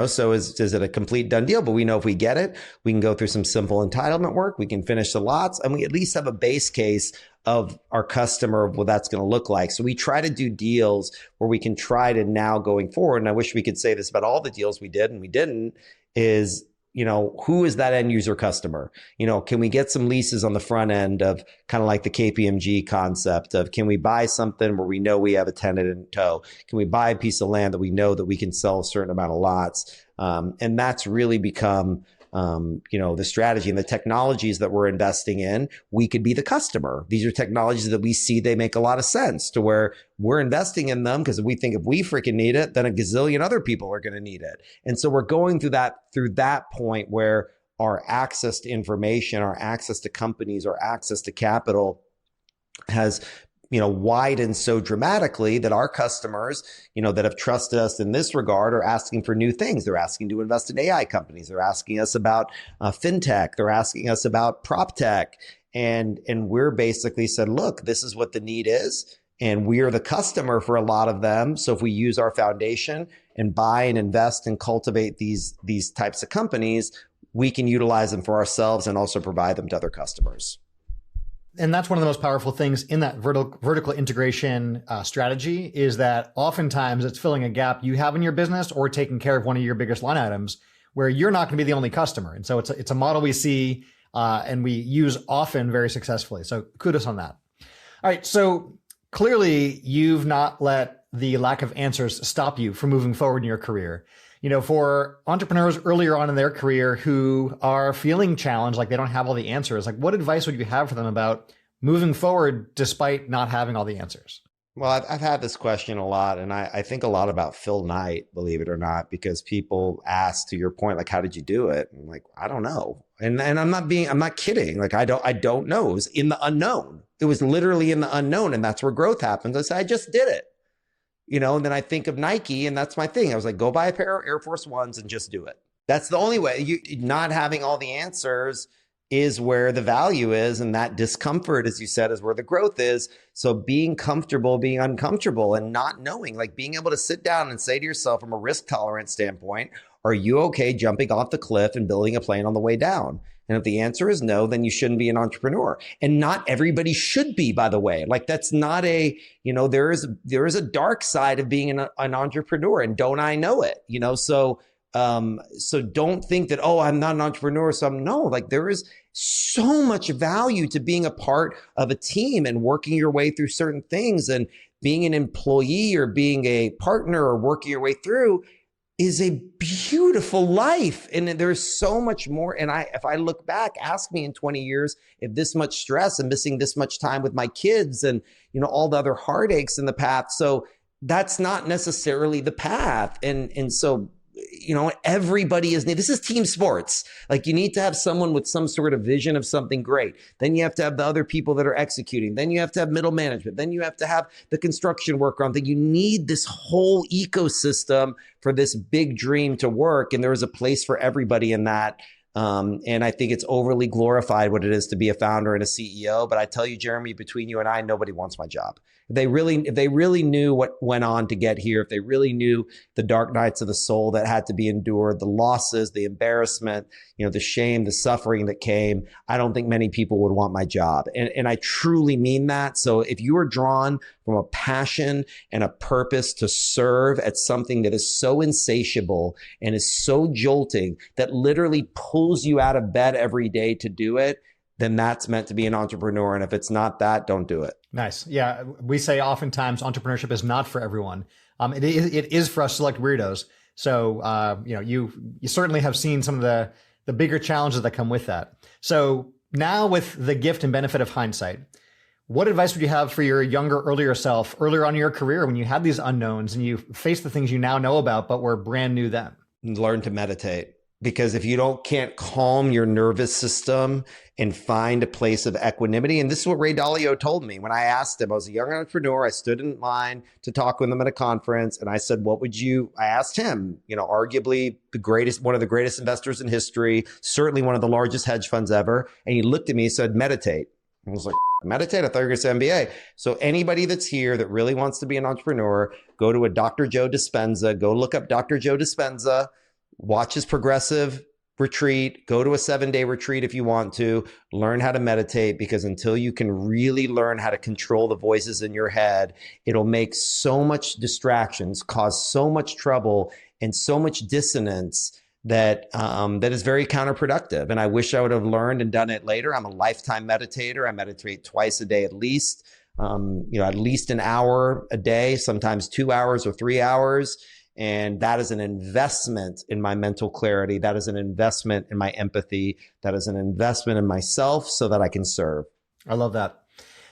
So is it a complete done deal? But we know if we get it, we can go through some simple entitlement work. We can finish the lots, and we at least have a base case of our customer of what that's going to look like. So we try to do deals where we can try to now going forward. And I wish we could say this about all the deals we did and we didn't is, who is that end user customer? Can we get some leases on the front end of kind of like the KPMG concept of, can we buy something where we know we have a tenant in tow? Can we buy a piece of land that we know that we can sell a certain amount of lots? And that's really become, the strategy and the technologies that we're investing in. We could be the customer. These are technologies that we see, they make a lot of sense to where we're investing in them because we think if we freaking need it, then a gazillion other people are going to need it. And so we're going through that point where our access to information, our access to companies, our access to capital has widened so dramatically that our customers, that have trusted us in this regard are asking for new things. They're asking to invest in AI companies. They're asking us about fintech. They're asking us about prop tech. And we're basically said, look, this is what the need is. And we are the customer for a lot of them. So if we use our foundation and buy and invest and cultivate these types of companies, we can utilize them for ourselves and also provide them to other customers. And that's one of the most powerful things in that vertical integration strategy is that oftentimes it's filling a gap you have in your business or taking care of one of your biggest line items where you're not going to be the only customer. And so it's a model we see and we use often very successfully. So kudos on that. All right. So clearly you've not let the lack of answers stop you from moving forward in your career. For entrepreneurs earlier on in their career who are feeling challenged, like they don't have all the answers, like what advice would you have for them about moving forward despite not having all the answers? Well, I've had this question a lot, and I think a lot about Phil Knight, believe it or not, because people ask, to your point, like, how did you do it? And I'm like, I don't know. And I'm not kidding. Like, I don't know. It was in the unknown. It was literally in the unknown. And that's where growth happens. I said, I just did it. And then I think of Nike, and that's my thing. I was like, go buy a pair of Air Force Ones and just do it. That's the only way. You not having all the answers is where the value is. And that discomfort, as you said, is where the growth is. So being comfortable, being uncomfortable and not knowing, like being able to sit down and say to yourself from a risk tolerance standpoint, are you okay jumping off the cliff and building a plane on the way down? And if the answer is no, then you shouldn't be an entrepreneur. And not everybody should be, by the way. Like that's not there is a dark side of being an entrepreneur, and don't I know it? So don't think that, oh, I'm not an entrepreneur. So there is so much value to being a part of a team and working your way through certain things, and being an employee or being a partner or working your way through is a beautiful life. And there's so much more. And if I look back, ask me in 20 years, if this much stress and missing this much time with my kids and, all the other heartaches in the path. So that's not necessarily the path. And so, everybody this is team sports. Like you need to have someone with some sort of vision of something great. Then you have to have the other people that are executing. Then you have to have middle management. Then you have to have the construction worker on thing. You need this whole ecosystem for this big dream to work. And there is a place for everybody in that. And I think it's overly glorified what it is to be a founder and a CEO. But I tell you, Jeremy, between you and I, nobody wants my job. If they really knew what went on to get here, if they really knew the dark nights of the soul that had to be endured, the losses, the embarrassment, the shame, the suffering that came, I don't think many people would want my job. And I truly mean that. So if you are drawn from a passion and a purpose to serve at something that is so insatiable and is so jolting that literally pulls you out of bed every day to do it, then that's meant to be an entrepreneur. And if it's not that, don't do it. Nice. Yeah. We say oftentimes entrepreneurship is not for everyone. It is for us select weirdos. So, you certainly have seen some of the bigger challenges that come with that. So now with the gift and benefit of hindsight, what advice would you have for your earlier self, earlier on in your career when you had these unknowns and you faced the things you now know about, but were brand new then? Learn to meditate. because if you can't calm your nervous system and find a place of equanimity, and this is what Ray Dalio told me when I asked him. I was a young entrepreneur. I stood in line to talk with him at a conference, and I said, I asked him, arguably one of the greatest investors in history, certainly one of the largest hedge funds ever. And he looked at me and said, meditate. I was like, meditate? I thought you were going to say MBA. So anybody that's here that really wants to be an entrepreneur, go to a Dr. Joe Dispenza, go look up Dr. Joe Dispenza, watch his progressive retreat, go to a 7-day retreat if you want to, learn how to meditate, because until you can really learn how to control the voices in your head, it'll make so much distractions, cause so much trouble and so much dissonance that is very counterproductive. And I wish I would have learned and done it later. I'm a lifetime meditator. I meditate twice a day at least, at least an hour a day, sometimes 2 hours or 3 hours. And that is an investment in my mental clarity. That is an investment in my empathy. That is an investment in myself so that I can serve. I love that.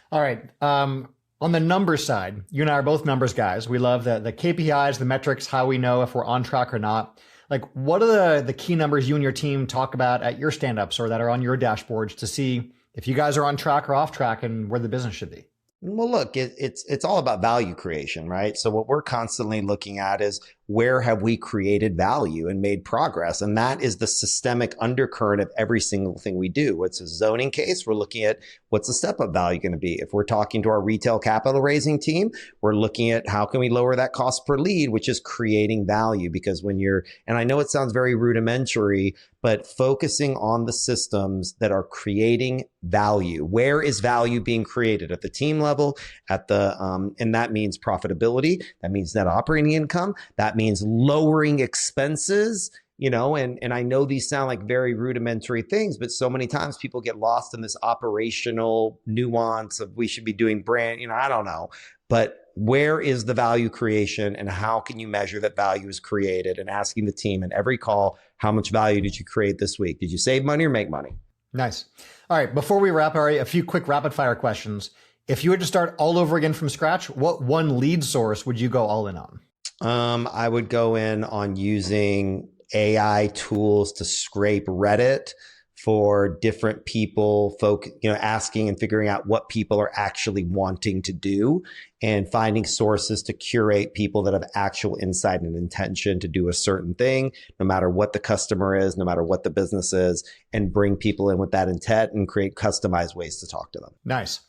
All right. On the numbers side, you and I are both numbers guys. We love the KPIs, the metrics, how we know if we're on track or not. Like, what are the key numbers you and your team talk about at your stand-ups or that are on your dashboards to see if you guys are on track or off track and where the business should be? Well, look, it's all about value creation, right? So what we're constantly looking at is where have we created value and made progress? And that is the systemic undercurrent of every single thing we do. What's a zoning case? We're looking at what's the step-up value going to be. If we're talking to our retail capital raising team, we're looking at how can we lower that cost per lead, which is creating value. Because and I know it sounds very rudimentary, but focusing on the systems that are creating value. Where is value being created? At the team level, and that means profitability. That means net operating income. That means lowering expenses, and I know these sound like very rudimentary things, but so many times people get lost in this operational nuance of we should be doing brand, I don't know. But where is the value creation and how can you measure that value is created? And asking the team in every call, how much value did you create this week? Did you save money or make money? Nice. All right. Before we wrap, Ari, a few quick rapid fire questions. If you were to start all over again from scratch, what one lead source would you go all in on? I would go in on using AI tools to scrape Reddit for different people, asking and figuring out what people are actually wanting to do and finding sources to curate people that have actual insight and intention to do a certain thing, no matter what the customer is, no matter what the business is, and bring people in with that intent and create customized ways to talk to them. Nice.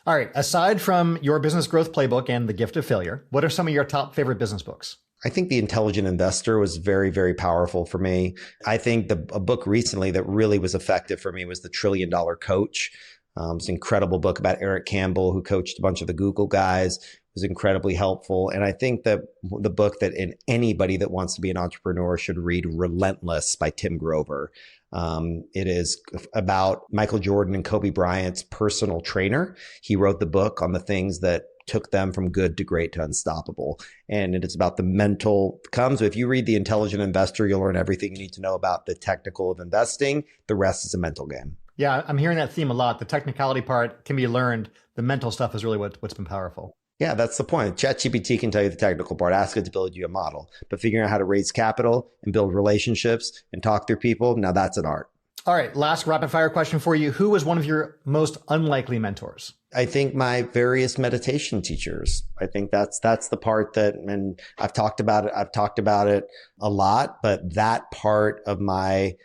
All right. Aside from your business growth playbook and The Gift of Failure, what are some of your top favorite business books? I think The Intelligent Investor was very, very powerful for me. I think a book recently that really was effective for me was The $1 Trillion Coach. It's an incredible book about Eric Campbell, who coached a bunch of the Google guys. It was incredibly helpful. And I think that the book that anybody that wants to be an entrepreneur should read, Relentless by Tim Grover. It is about Michael Jordan and Kobe Bryant's personal trainer. He wrote the book on the things that took them from good to great to unstoppable. And it is about the mental comes. If you read The Intelligent Investor, you'll learn everything you need to know about the technical of investing. The rest is a mental game. Yeah, I'm hearing that theme a lot. The technicality part can be learned. The mental stuff is really what's been powerful. Yeah, that's the point. ChatGPT can tell you the technical part. Ask it to build you a model. But figuring out how to raise capital and build relationships and talk through people, now that's an art. All right, last rapid fire question for you. Who was one of your most unlikely mentors? I think my various meditation teachers. I think that's the part that, and I've talked about it a lot, but that part of my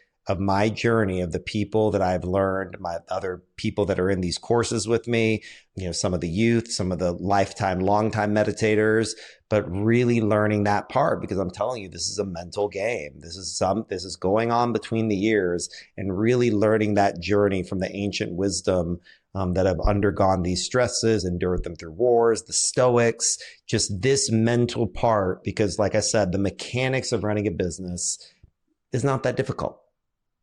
journey, of the people that I've learned, my other people that are in these courses with me, some of the youth, some of the long time meditators, but really learning that part, because I'm telling you, this is a mental game. This is going on between the years, and really learning that journey from the ancient wisdom that have undergone these stresses, endured them through wars, the Stoics, just this mental part, because like I said, the mechanics of running a business is not that difficult.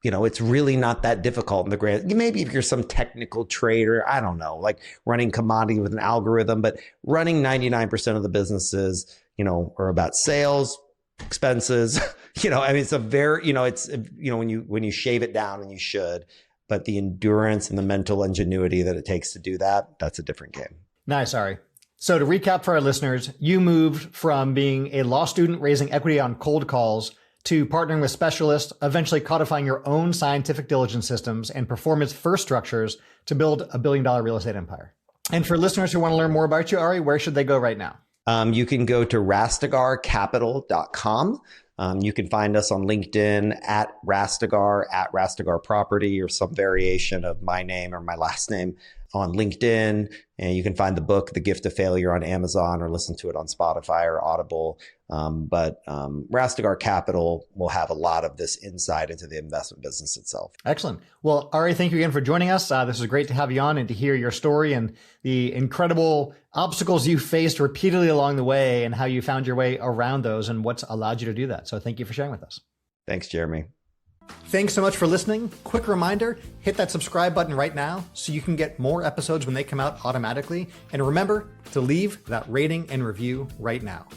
It's really not that difficult in the grand. Maybe if you're some technical trader, I don't know, like running commodity with an algorithm, but running 99% of the businesses, are about sales, expenses. It's a very, it's when you shave it down, and you should, but the endurance and the mental ingenuity that it takes to do that, that's a different game. Nice, Ari. So to recap for our listeners, you moved from being a law student raising equity on cold calls to partnering with specialists, eventually codifying your own scientific diligence systems and performance-first structures to build a billion-dollar real estate empire. And for listeners who want to learn more about you, Ari, where should they go right now? You can go to rastegarcapital.com. You can find us on LinkedIn at Rastegar Property, or some variation of my name or my last name on LinkedIn. And you can find the book, The Gift of Failure, on Amazon, or listen to it on Spotify or Audible. But Rastegar Capital will have a lot of this insight into the investment business itself. Excellent. Well, Ari, thank you again for joining us. This was great to have you on and to hear your story and the incredible obstacles you faced repeatedly along the way and how you found your way around those and what's allowed you to do that. So thank you for sharing with us. Thanks, Jeremy. Thanks so much for listening. Quick reminder, hit that subscribe button right now so you can get more episodes when they come out automatically. And remember to leave that rating and review right now.